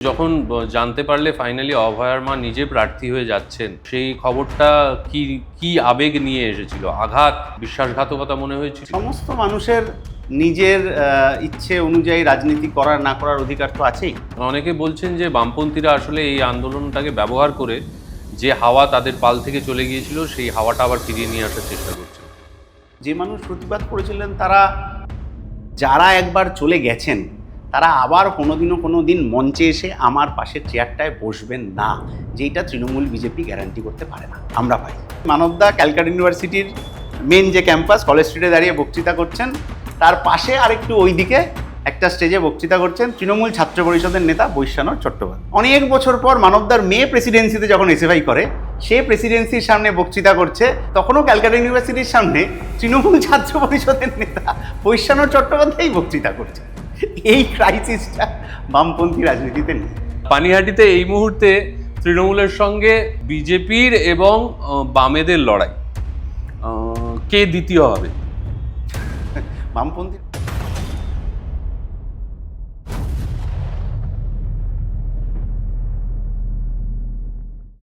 যখন জানতে পারলে ফাইনালি অভয়ার মা নিজে প্রার্থী হয়ে যাচ্ছেন, সেই খবরটা কি কি আবেগ নিয়ে এসেছিল? আঘাত, বিশ্বাসঘাতকতা মনে হয়েছিল? সমস্ত মানুষের নিজের ইচ্ছে অনুযায়ী রাজনীতি করার না করার অধিকার তো আছেই। অনেকে বলছেন যে বামপন্থীরা আসলে এই আন্দোলনটাকে ব্যবহার করে যে হাওয়া তাদের পাল থেকে চলে গিয়েছিল, সেই হাওয়াটা আবার ফিরিয়ে নিয়ে আসার চেষ্টা করছে। যে মানুষ প্রতিবাদ করেছিলেন তারা, যারা একবার চলে গেছেন তারা আবার কোনো দিন মঞ্চে এসে আমার পাশের চেয়ারটায় বসবেন না, যেটা তৃণমূল বিজেপি গ্যারান্টি করতে পারে না। আমরা পাই। মানবদা ক্যালকাটা ইউনিভার্সিটির মেন যে ক্যাম্পাস কলেজ স্ট্রিটে দাঁড়িয়ে বক্তৃতা করছেন, তার পাশে আরেকটু ওইদিকে একটা স্টেজে বক্তৃতা করছেন তৃণমূল ছাত্র পরিষদের নেতা বৈশ্যানর চট্টোপাধ্যায়। অনেক বছর পর মানবদার মেয়ে প্রেসিডেন্সিতে যখন এসএফআই করে, সে প্রেসিডেন্সির সামনে বক্তৃতা করছে, তখনও ক্যালকাটা ইউনিভার্সিটির সামনে তৃণমূল ছাত্র পরিষদের নেতা বৈশ্যানর চট্টোপাধ্যায় বক্তৃতা করছে। এই ক্রাইসিসটা বামপন্থী রাজনীতিতে নেই। পানিহাটিতে এই মুহূর্তে তৃণমূলের সঙ্গে বিজেপির এবং বামেদের লড়াই, কে দ্বিতীয় হবে? বামপন্থী